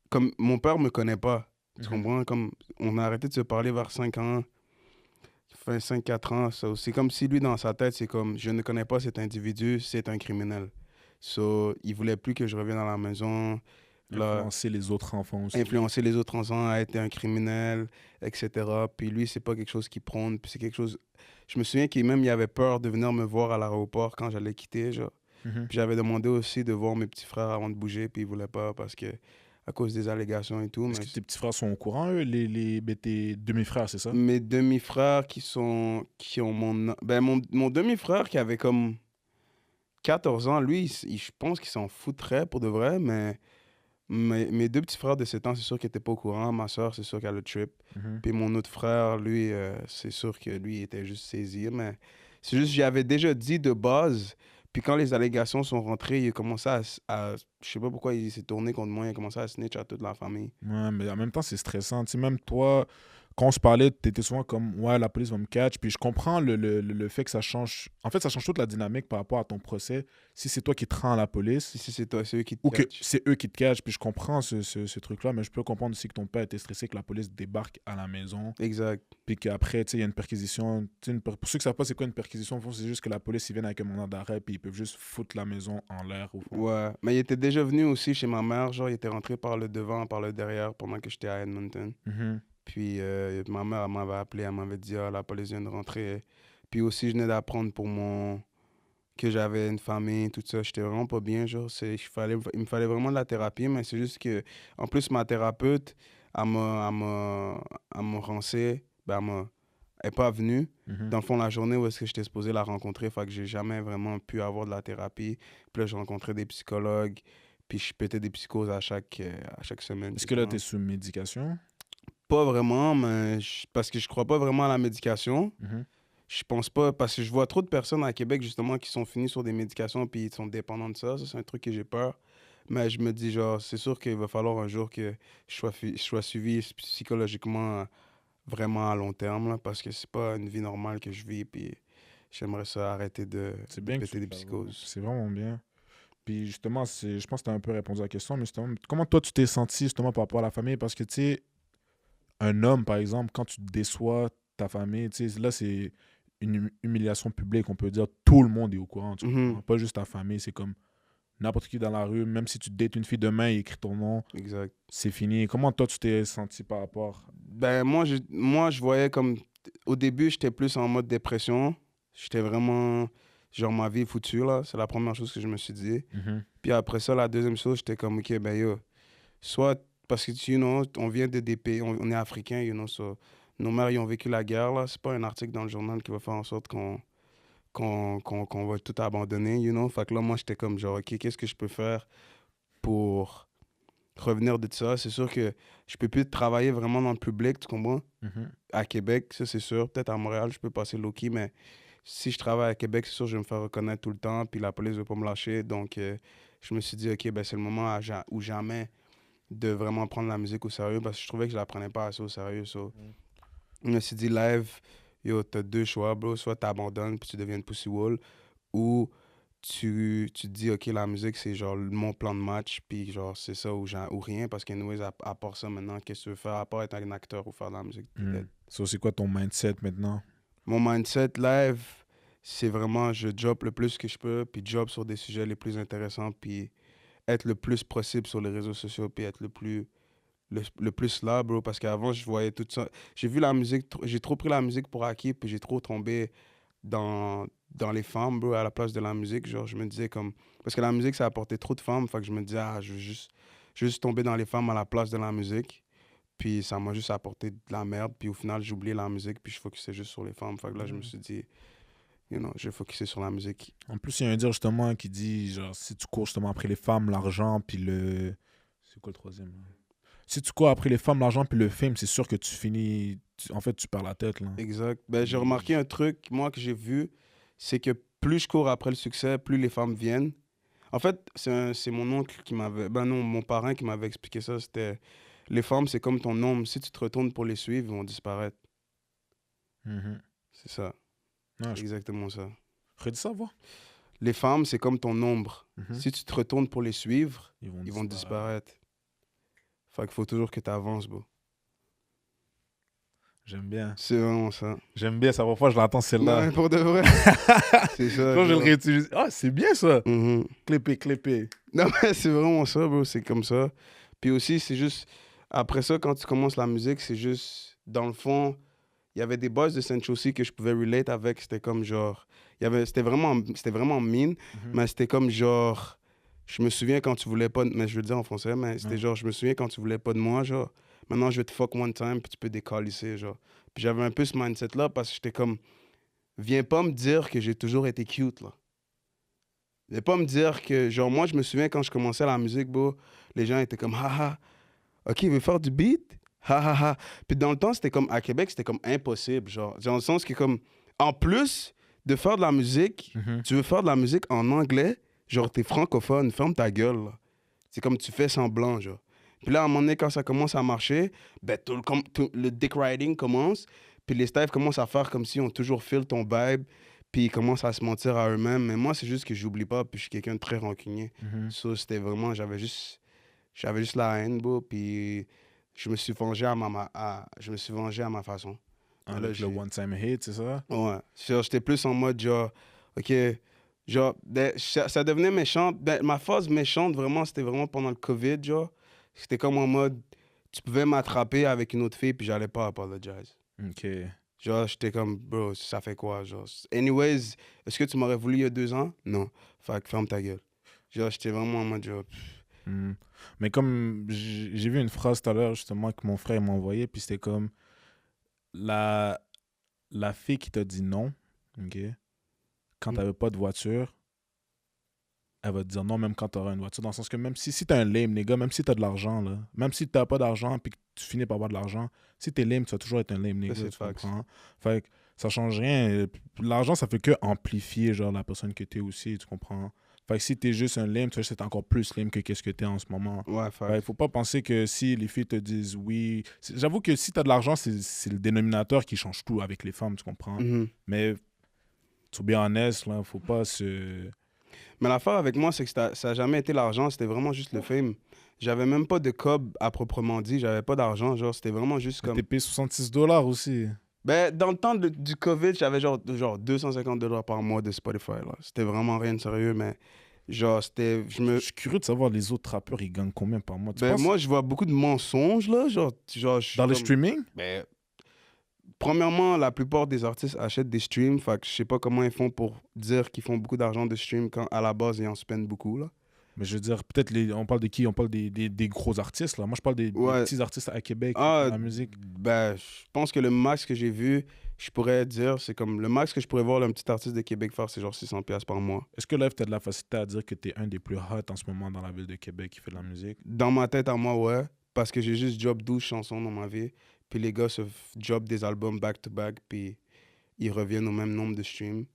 comme mon père me connaît pas. Tu Mhm. comprends? Comme on a arrêté de se parler vers 5 ans, fin 5-4 ans. C'est comme si lui, dans sa tête, c'est comme, je ne connais pas cet individu, c'est un criminel. So, il voulait plus que je revienne à la maison, là, Influencer les autres enfants aussi. influencer les autres enfants à être un criminel, etc. Puis lui, c'est pas quelque chose qu'il prône. Puis c'est quelque chose... Je me souviens qu'il même, il avait peur de venir me voir à l'aéroport quand j'allais quitter, genre. Mhm. Puis j'avais demandé aussi de voir mes petits frères avant de bouger, puis ils voulaient pas parce que à cause des allégations et tout. Est-ce Mais que tes petits frères sont au courant, eux? Ben, tes demi-frères, c'est ça? mes demi-frères qui ont mon demi-frère qui avait comme 14 ans, lui, je pense qu'il s'en foutrait pour de vrai, mais mes deux petits frères de 7 ans, c'est sûr qu'ils n'étaient pas au courant. Ma soeur, c'est sûr qu'elle a le trip. Mhm. Puis mon autre frère, lui, c'est sûr que lui était juste saisi. Mais c'est juste, j'avais déjà dit de base. Puis quand les allégations sont rentrées, il a commencé je sais pas pourquoi il s'est tourné contre moi, il a commencé à snitch à toute la famille. Ouais, mais en même temps, c'est stressant. Tu sais, même toi, quand on se parlait, tu étais souvent comme, ouais, la police va me catch. Puis je comprends le fait que ça change. En fait, ça change toute la dynamique par rapport à ton procès. Si c'est toi qui te rends à la police Si c'est toi, c'est eux qui te ou que catch. c'est eux qui te catchent. Puis je comprends ce truc-là, mais je peux comprendre aussi que ton père était stressé que la police débarque à la maison. Exact. Puis qu'après, tu sais, il y a une perquisition. Tu sais, pour ceux qui ne savent pas c'est quoi une perquisition, au fond, c'est juste que la police, ils viennent avec un mandat d'arrêt, puis ils peuvent juste foutre la maison en l'air, au fond. Ouais. Mais il était déjà venu aussi chez ma mère. Genre, il était rentré par le devant, par le derrière pendant que j'étais à Edmonton. Mhm. Puis ma mère elle m'avait appelé, elle m'avait dit, ah, la police vient de rentrer. Puis aussi, je venais d'apprendre que j'avais une famille, tout ça. J'étais vraiment pas bien, genre. Il me fallait vraiment de la thérapie, mais c'est juste que, en plus, ma thérapeute, elle m'a rancé, elle n'est pas venue. Mhm. Dans le fond, la journée où est-ce que j'étais supposé la rencontrer, fait que j'ai jamais vraiment pu avoir de la thérapie. Puis là, je rencontrais des psychologues, puis je pétais des psychoses à chaque semaine. Est-ce que là, tu es sous médication? Pas vraiment, mais parce que je crois pas vraiment à la médication. Mhm. je pense pas, parce que je vois trop de personnes à Québec, justement, qui sont finis sur des médications puis ils sont dépendants de ça. Ça, c'est un truc que j'ai peur. Mais je me dis, genre, c'est sûr qu'il va falloir un jour que je sois suivi psychologiquement vraiment à long terme, là, parce que c'est pas une vie normale que je vis, puis j'aimerais ça arrêter C'est de bien que tu péter le des fasses, bro. psychoses. C'est vraiment bien. Puis justement, je pense que tu as un peu répondu à la question, mais justement, comment toi tu t'es senti justement par rapport à la famille? Parce que tu sais, un homme, par exemple, quand tu déçois ta famille, tu sais, là, c'est une humiliation publique, on peut dire. Tout le monde est au courant, tu Mhm, comprends? Pas juste ta famille, c'est comme n'importe qui dans la rue, même si tu dates une fille demain et écrit ton nom, exact. c'est fini. Comment toi tu t'es senti par rapport? Ben, moi, je voyais comme. Au début, j'étais plus en mode dépression. J'étais vraiment. Genre, ma vie est foutue, là. C'est la première chose que je me suis dit. Mhm. Puis après ça, la deuxième chose, j'étais comme, OK, ben yo, soit parce que, you know, on vient de des pays, on est africains, you know, so, nos mères, ils ont vécu la guerre, là. C'est pas un article dans le journal qui va faire en sorte qu'on va tout abandonner, you know. Fait que là, moi, j'étais comme, genre, OK, qu'est-ce que je peux faire pour revenir de ça? C'est sûr que je peux plus travailler vraiment dans le public, tu comprends? Mhm. À Québec, ça, c'est sûr. Peut-être à Montréal, je peux passer low-key, mais si je travaille à Québec, c'est sûr que je vais me faire reconnaître tout le temps, puis la police ne va pas me lâcher. Donc, je me suis dit, OK, ben, c'est le moment où jamais de vraiment prendre la musique au sérieux, parce que je trouvais que je la prenais pas assez au sérieux. So. Mhm. Je me suis dit, live, yo, t'as deux choix, bro. Soit t'abandonnes, puis tu deviens une pussy wall, ou tu te dis, OK, la musique, c'est genre mon plan de match, puis genre, c'est ça ou rien, parce qu'anyways, à part ça, maintenant, qu'est-ce que tu veux faire, à part être un acteur ou faire de la musique, t'es dead. So, c'est quoi ton mindset maintenant? Mon mindset live, c'est vraiment je job le plus que je peux, puis job sur des sujets les plus intéressants, puis être le plus possible sur les réseaux sociaux, puis être le plus là, bro. Parce qu'avant, je voyais tout ça. J'ai vu la musique, j'ai trop pris la musique pour acquis, puis j'ai trop tombé dans les femmes, bro, à la place de la musique. Genre, je me disais comme. Parce que la musique, ça apportait trop de femmes, fait que je me disais, ah, je veux juste tomber dans les femmes à la place de la musique. Puis ça m'a juste apporté de la merde. Puis au final, j'ai oublié la musique. Puis je focusais juste sur les femmes. Fait que là, je me suis dit, you know, je vais focuser sur la musique. En plus, il y a un dire justement qui dit, genre, si tu cours justement après les femmes, l'argent, puis le... C'est quoi le troisième? Là? Si tu cours après les femmes, l'argent, puis le film, c'est sûr que tu finis... En fait, tu perds la tête, là. Exact. Ben, j'ai remarqué un truc, moi, que j'ai vu, c'est que plus je cours après le succès, plus les femmes viennent. En fait, c'est mon oncle qui m'avait. Ben non, mon parrain qui m'avait expliqué ça. C'était. Les femmes, c'est comme ton ombre. Si tu te retournes pour les suivre, ils vont disparaître. Mhm. C'est ça. Non, Exactement ça. redis ça, voir. Les femmes, c'est comme ton ombre. Mhm. Si tu te retournes pour les suivre, Ils ils vont disparaître. Fait qu'il faut toujours que tu avances, bro. J'aime bien. C'est vraiment ça. J'aime bien, ça parfois je l'entends Non, celle-là. mais pour de vrai. C'est ça. Quand je le genre. réutilise. Ah, c'est bien ça. Mhm. Clipper. Non, mais c'est vraiment ça, bro. C'est comme ça. Puis aussi, c'est juste. Après ça, quand tu commences la musique, c'est juste. Dans le fond, il y avait des boys de Saint-Chaussy que je pouvais relate avec. C'était comme genre. C'était vraiment mean, Mhm. mais c'était comme genre. Je me souviens quand tu voulais pas. Mais je veux le dire en français, mais c'était Ouais. genre. Je me souviens quand tu voulais pas de moi, genre. Maintenant, je vais te fuck one time, puis tu peux décalisser, genre. Puis j'avais un peu ce mindset-là parce que j'étais comme. Viens pas me dire que j'ai toujours été cute, là. Viens pas me dire que. Genre, moi, je me souviens quand je commençais la musique, bro, les gens étaient comme, haha, ok, il veut faire du beat? Ha ha ha. Puis dans le temps, c'était comme, à Québec, c'était comme impossible. Genre, dans le sens que, comme, en plus de faire de la musique, Mhm. tu veux faire de la musique en anglais, genre, t'es francophone, ferme ta gueule, là. C'est comme tu fais semblant, genre. Puis là, à un moment donné, quand ça commence à marcher, ben, le dick riding commence, puis les staffs commencent à faire comme si on toujours file ton vibe, puis ils commencent à se mentir à eux-mêmes. Mais moi, c'est juste que j'oublie pas, puis je suis quelqu'un de très rancunier. Mhm. Ça, c'était vraiment, j'avais juste la haine, bro, puis je me suis vengé je me suis vengé à ma façon. Mais là, Avec le one-time hit, c'est ça? Ouais. Genre, j'étais plus en mode, genre, OK, genre, ça devenait méchant. Ben, ma phase méchante, vraiment, c'était vraiment pendant le COVID, genre. C'était comme en mode, tu pouvais m'attraper avec une autre fille, puis j'allais pas apologize. Ok. Genre, j'étais comme, bro, ça fait quoi, genre. Anyways, est-ce que tu m'aurais voulu il y a 2 ans? Non. Fait que ferme ta gueule. Genre, j'étais vraiment en mode, genre, Mhm. Mais comme j'ai vu une phrase tout à l'heure, justement, que mon frère m'a envoyé, puis c'était comme la fille qui t'a dit non, ok, quand Mhm. t'avais pas de voiture, elle va te dire non même quand t'auras une voiture. Dans le sens que même si t'es un lame, les gars, même si t'as de l'argent, là, même si t'as pas d'argent puis que tu finis par avoir de l'argent, si t'es lame, tu vas toujours être un lame, les Ça, gars, c'est tu facts. comprends? Fait que ça change rien. L'argent, ça fait que amplifier genre la personne que t'es aussi, tu comprends? Fait que si t'es juste un lame, tu vois, c'est encore plus lame que qu'est-ce que t'es en ce moment. Ouais, Il faut pas penser que si les filles te disent oui... J'avoue que si t'as de l'argent, c'est le dénominateur qui change tout avec les femmes, tu comprends? Mais, to be honest, là, faut pas se... Mais l'affaire avec moi, c'est que ça a jamais été l'argent, c'était vraiment juste le fame. J'avais même pas de cob à proprement dit, j'avais pas d'argent, genre, c'était vraiment juste comme... T'es payé $66 aussi. Ben, dans le temps du COVID, j'avais genre $250 par mois de Spotify, là. C'était vraiment rien de sérieux, mais genre, c'était... Je suis curieux de savoir les autres rappeurs, ils gagnent combien par mois. Tu Ben, penses moi, je vois beaucoup de mensonges, là, genre je suis dans le comme- streaming? Ben, premièrement, la plupart des artistes achètent des streams, fait que je sais pas comment ils font pour dire qu'ils font beaucoup d'argent de stream quand, à la base, ils en spendent beaucoup, là. Mais je veux dire, peut-être on parle de qui? On parle des gros artistes, là. Moi, je parle des Ouais. petits artistes à Québec qui font de la musique. Ben, je pense que le max que j'ai vu, je pourrais dire, c'est comme le max que je pourrais voir un petit artiste de Québec faire, c'est genre 600$ par mois. Est-ce que là, tu as de la facilité à dire que tu es un des plus hot en ce moment dans la ville de Québec qui fait de la musique? Dans ma tête à moi, ouais, parce que j'ai juste job 12 chansons dans ma vie, puis les gars se job des albums back-to-back, puis ils reviennent au même nombre de streams.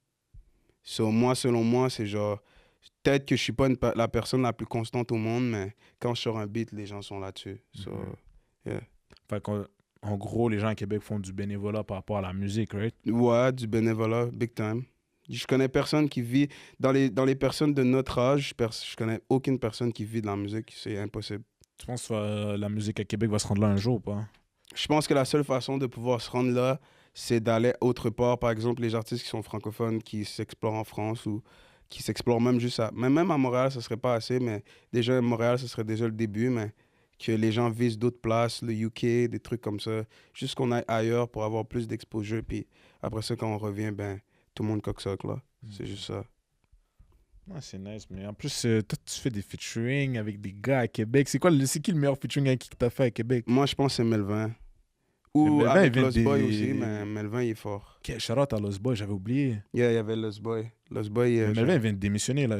Moi, selon moi, c'est genre, peut-être que je suis pas la personne la plus constante au monde, mais quand je sors un beat, les gens sont là-dessus. Yeah. Fait en gros, les gens à Québec font du bénévolat par rapport à la musique, right? Ouais, du bénévolat, big time. Je connais personne qui vit... Dans les personnes de notre âge, je connais aucune personne qui vit de la musique. C'est impossible. Tu penses que la musique à Québec va se rendre là un jour ou pas? Je pense que la seule façon de pouvoir se rendre là, c'est d'aller autre part. Par exemple, les artistes qui sont francophones, qui s'explorent en France ou qui s'explorent même juste à... Mais même à Montréal, ça serait pas assez, mais déjà à Montréal, ce serait déjà le début, mais que les gens visent d'autres places, le UK, des trucs comme ça. Juste qu'on aille ailleurs pour avoir plus d'exposure, puis après ça, quand on revient, ben, tout le monde coque-soque, là. C'est juste ça. Ouais, c'est nice, mais en plus, toi, tu fais des featuring avec des gars à Québec. C'est qui le meilleur featuring avec qui que t'as fait à Québec? Moi, je pense que c'est Melvin. Ou Melvin, avec il vient Lost Boy des- aussi, mais Melvin, il est fort. Ok, shout-out à Lost Boy, j'avais oublié. Yeah, il y avait Lost Boy. Lost Boy, Mais Melvin, il vient de démissionner, là.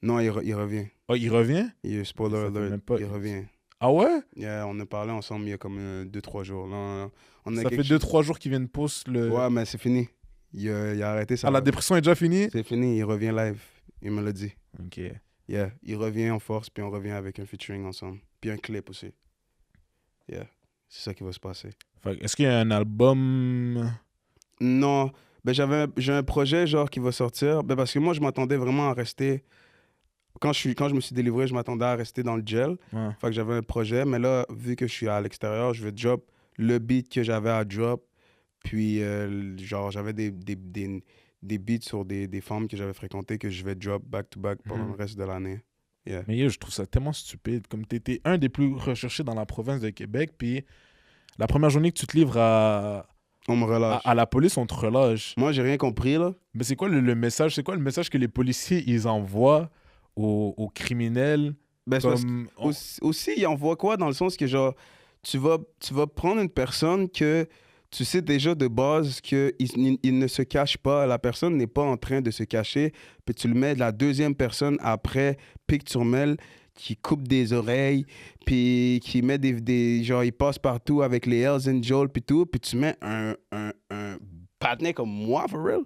non, il revient. Oh, il revient? Il est spoiler Ça fait alert, même pas- il revient. Ah ouais? Yeah, on a parlé ensemble il y a comme 2-3 jours. Là, on a Ça fait 2-3 jours qu'il vient de post le... Ouais, mais c'est fini. Il a arrêté ça. Ah, la dépression est déjà finie? C'est fini, il revient live. Il me l'a dit. Ok. Yeah, il revient en force, puis on revient avec un featuring ensemble. Puis un clip aussi. Yeah, c'est ça qui va se passer. Fait que est-ce qu'il y a un album... Non, ben j'ai un projet genre qui va sortir. Ben parce que moi, je m'attendais vraiment à rester... Quand je me suis délivré, je m'attendais à rester dans le gel. Ouais. Fait que j'avais un projet, mais là, vu que je suis à l'extérieur, je vais drop le beat que j'avais à drop. Puis, genre, j'avais des beats sur des femmes que j'avais fréquentées que je vais drop back-to-back pendant le reste de l'année. Yeah. Mais yo, je trouve ça tellement stupide. Comme t'étais un des plus recherchés dans la province de Québec, puis la première journée que tu te livres On me relâche. à la police, on te relâche. Moi, j'ai rien compris, là. Mais c'est quoi le message? C'est quoi le message que les policiers, ils envoient aux criminels? Ben, c'est parce Comme... que aussi, il envoie quoi dans le sens que, genre, tu vas prendre une personne que tu sais déjà de base qu'il il ne se cache pas. La personne n'est pas en train de se cacher. Puis tu le mets de la deuxième personne après, Picturmel, qui coupe des oreilles, puis qui met genre, il passe partout avec les Hells Angels, puis tout. Puis tu mets un patinet comme moi, for real.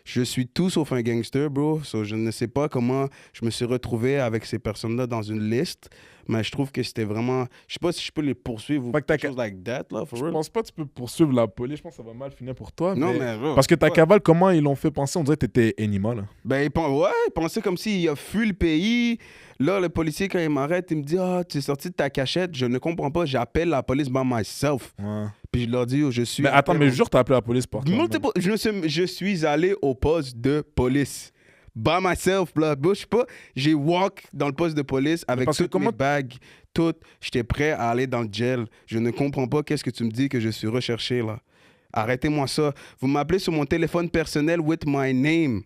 Je suis tout sauf un gangster, bro. So, je ne sais pas comment je me suis retrouvé avec ces personnes-là dans une liste, mais je trouve que c'était vraiment... Je sais pas si je peux les poursuivre ou Fait que quelque chose like that, là, for Je real. pense pas que tu peux poursuivre la police. Je pense que ça va mal finir pour toi. Non, mais... bro, Parce que ta ouais. cavale, comment ils l'ont fait penser? On dirait que t'étais Enima, là. Ben, il pensait comme s'il a fui le pays. Là, le policier, quand il m'arrête, il me dit « Ah, tu es sorti de ta cachette. » Je ne comprends pas. J'appelle la police by myself. Ouais. Puis je leur dis « Oh, je suis... » Mais attends, mais jure, t'as appelé la police pour toi. Je suis allé au poste de police. By myself, là. Bro, je sais pas. J'ai walk dans le poste de police avec parce que toutes mes bagues, tout. J'étais prêt à aller dans le gel. Je ne comprends pas qu'est-ce que tu me dis que je suis recherché, là. Arrêtez-moi ça. Vous m'appelez sur mon téléphone personnel with my name.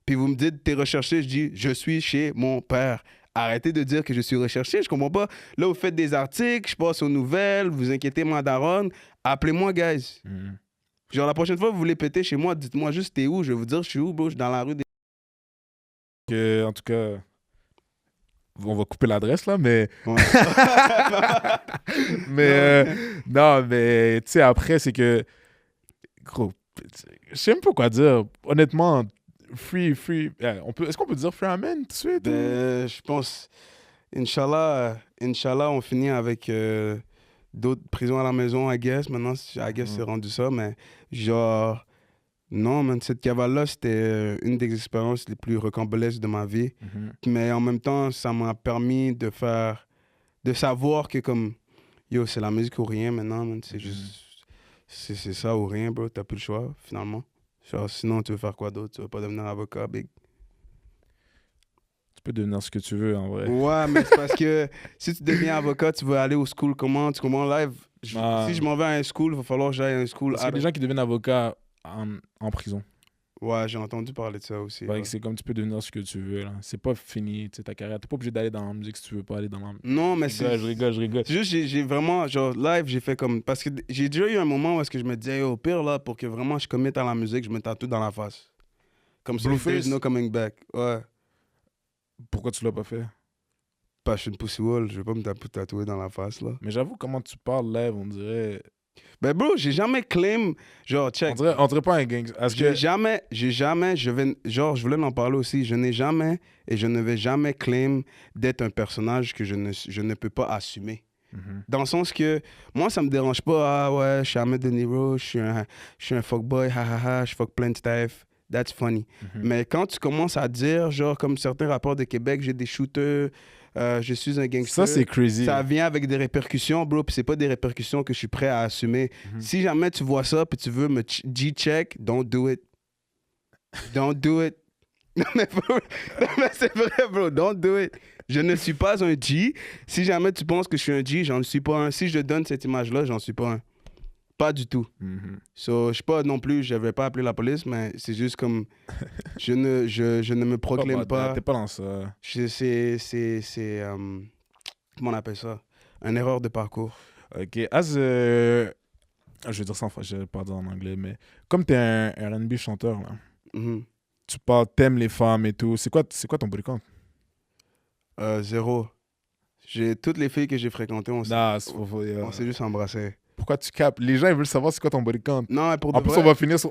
Puis vous me dites, t'es recherché. Je dis, je suis chez mon père. Arrêtez de dire que je suis recherché. Je comprends pas. Là, vous faites des articles, je passe aux nouvelles, vous inquiétez ma daronne. Appelez-moi, guys. Genre, la prochaine fois, vous voulez péter chez moi, dites-moi juste t'es où. Je vais vous dire, je suis où, bro. Je suis dans la rue des... En tout cas, on va couper l'adresse, là, mais... Ouais. mais non, mais tu sais, après, c'est que... Gros, Je sais même pas quoi dire. Honnêtement, free. Est-ce qu'on peut dire free amen tout de suite? Je pense, Inch'Allah, on finit avec d'autres prisons à la maison, I guess. Maintenant, I guess c'est rendu ça, mais genre, non, man, cette cavale-là, c'était une des expériences les plus rocambolesques de ma vie. Mais en même temps, ça m'a permis de savoir que comme, yo, c'est la musique ou rien maintenant, man. C'est juste, c'est ça ou rien, bro. T'as plus le choix, finalement. Genre, sinon, tu veux faire quoi d'autre? Tu veux pas devenir avocat, big? Tu peux devenir ce que tu veux, en vrai. Ouais, mais c'est parce que si tu deviens avocat, tu veux aller au school, comment? Tu comprends live? Si je m'en vais à un school, il va falloir que j'aille à un school. Parce qu'il y a des gens qui deviennent avocats en prison. Ouais, j'ai entendu parler de ça aussi. Ouais. C'est comme tu peux devenir ce que tu veux. Là. C'est pas fini, tu sais, ta carrière. T'es pas obligé d'aller dans la musique si tu veux pas aller dans la musique. Non, mais je rigole. C'est juste, j'ai vraiment, genre, live, j'ai fait comme. Parce que j'ai déjà eu un moment où est-ce que je me disais, au pire, là, pour que vraiment je commette à la musique, je me tatoue dans la face. Comme si there's no coming back. Ouais. Pourquoi tu l'as pas fait? Pas, je suis une pussy wall, je vais pas me tatouer dans la face, là. Mais j'avoue, comment tu parles live, on dirait. Ben, bro, j'ai jamais claim. Genre, check. On dirait pas un gangster. J'ai jamais, je voulais en parler aussi. Je n'ai jamais et je ne vais jamais claim d'être un personnage que je ne peux pas assumer. Dans le sens que, moi, ça me dérange pas. Ah ouais, je suis Ahmed De Niro, je suis un fuckboy, je fuck plein de stuff. That's funny. Mais quand tu commences à dire, genre, comme certains rapports de Québec, j'ai des shooters, je suis un gangster. Ça, c'est crazy. Ça vient avec des répercussions, bro, puis c'est pas des répercussions que je suis prêt à assumer. Si jamais tu vois ça, puis tu veux me G-check, don't do it. Don't do it. Non, mais c'est vrai, bro, don't do it. Je ne suis pas un G. Si jamais tu penses que je suis un G, j'en suis pas un. Si je donne cette image-là, j'en suis pas un. Pas du tout. So, je sais pas non plus, je vais pas appeler la police, mais c'est juste comme, je ne me proclame pas. T'es pas dans ça. C'est comment on appelle ça? Une erreur de parcours. Ok, je vais dire ça je vais pas dire en anglais, mais comme t'es un R&B chanteur, là, tu parles, t'aimes les femmes et tout, c'est quoi ton body count? 0. Toutes les filles que j'ai fréquentées, on s'est juste embrassé. Pourquoi tu capes? Les gens, ils veulent savoir c'est quoi ton body count. Non, pour de en plus, vrai, on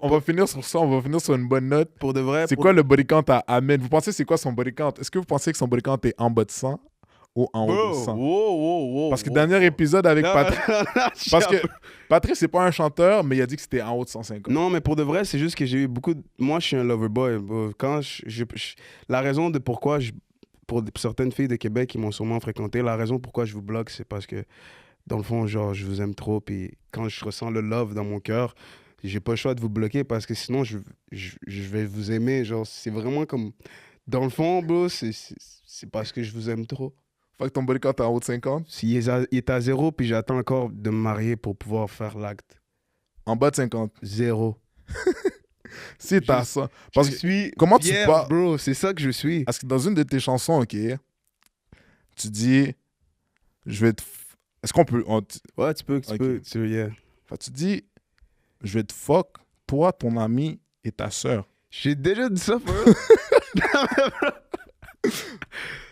va finir sur ça, on va finir sur une bonne note. pour de vrai. C'est quoi le body count à Ahmed? Vous pensez c'est quoi son body count? Est-ce que vous pensez que son body count est en bas de 100 ou en haut de 100? Wow, Parce que dernier épisode avec Patrick... Parce que Patrick, c'est pas un chanteur, mais il a dit que c'était en haut de 150. Non, mais pour de vrai, c'est juste que j'ai eu beaucoup... Moi, je suis un lover boy. Quand la raison de pourquoi... Pour certaines filles de Québec qui m'ont sûrement fréquenté, la raison pourquoi je vous bloque, c'est parce que, dans le fond, genre, je vous aime trop. Puis quand je ressens le love dans mon cœur, j'ai pas le choix de vous bloquer parce que sinon, je vais vous aimer. Genre, c'est vraiment comme... Dans le fond, bro, c'est parce que je vous aime trop. Fait que ton body count est en haut de 50? Il est à 0, puis j'attends encore de me marier pour pouvoir faire l'acte. En bas de 50? 0. Si t'as ça. Parce je que suis comment fier, tu parles? bro, c'est ça que je suis. Parce que dans une de tes chansons, ok, tu dis, je vais te... Est-ce qu'on peut... Ouais, tu peux, yeah. Enfin, tu dis, je vais te fuck, toi, ton ami et ta sœur. J'ai déjà dit ça, bro.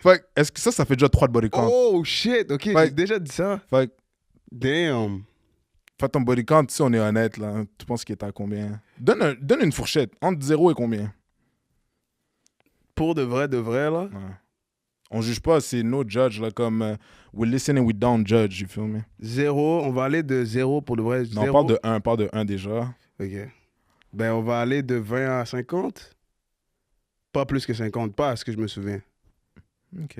Fait est-ce que ça fait déjà 3 de body count? Oh, shit, ok, j'ai déjà dit ça. Fait damn. Fait ton body count, si on est honnête, là, tu penses qu'il est à combien? Donne une fourchette. Entre 0 et combien? Pour de vrai, là? Ouais. On juge pas, c'est no judge, là, comme we listen and we don't judge, you feel me? 0, on va aller de 0 pour de vrai. Non, 0. on parle de 1 déjà. Ok. Ben, on va aller de 20 à 50. Pas plus que 50, pas à ce que je me souviens. Ok.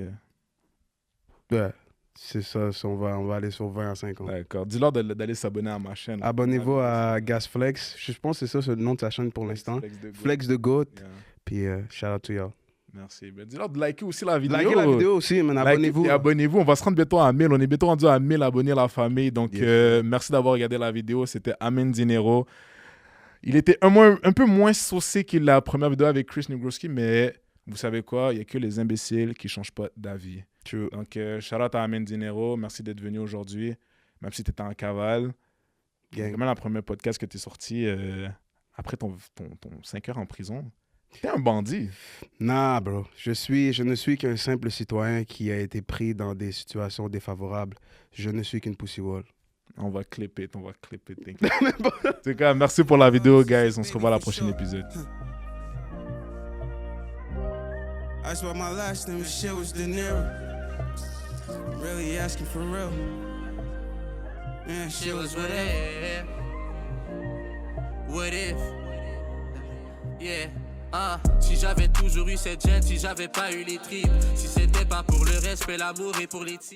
Ouais, c'est ça, on va aller sur 20 à 50. D'accord. Dis-leur d'aller s'abonner à ma chaîne. Abonnez-vous à Gasflex. Je pense que c'est ça le nom de sa chaîne pour l'instant. Flex de Goat. Yeah. Puis shout out to y'all. Merci. Ben, dis-leur de liker aussi la vidéo. Likez la vidéo aussi, man. Abonnez-vous. Et abonnez-vous. On va se rendre bientôt à 1000. On est bientôt rendu à 1000 abonnés à la famille. Donc, merci d'avoir regardé la vidéo. C'était Ahmed Dinero. Il était un peu moins saucé que la première vidéo avec Chris Negroski, mais vous savez quoi? Il n'y a que les imbéciles qui ne changent pas d'avis. True. Donc, shout out à Ahmed Dinero. Merci d'être venu aujourd'hui, même si tu étais en cavale. C'est même la première podcast que tu es sorti après ton 5 heures en prison. T'es un bandit. Nah, bro. Je ne suis qu'un simple citoyen qui a été pris dans des situations défavorables. Je ne suis qu'une pussy wall. On va clip it. Thank you. En tout cas, merci pour la vidéo, guys. On se revoit à la prochaine épisode. I swear my last name shit was De Niro. Really asking for real. Man, shit was what if. What if? Yeah. Si j'avais toujours eu cette gêne, si j'avais pas eu les tripes, si c'était pas pour le respect, l'amour et pour les titres.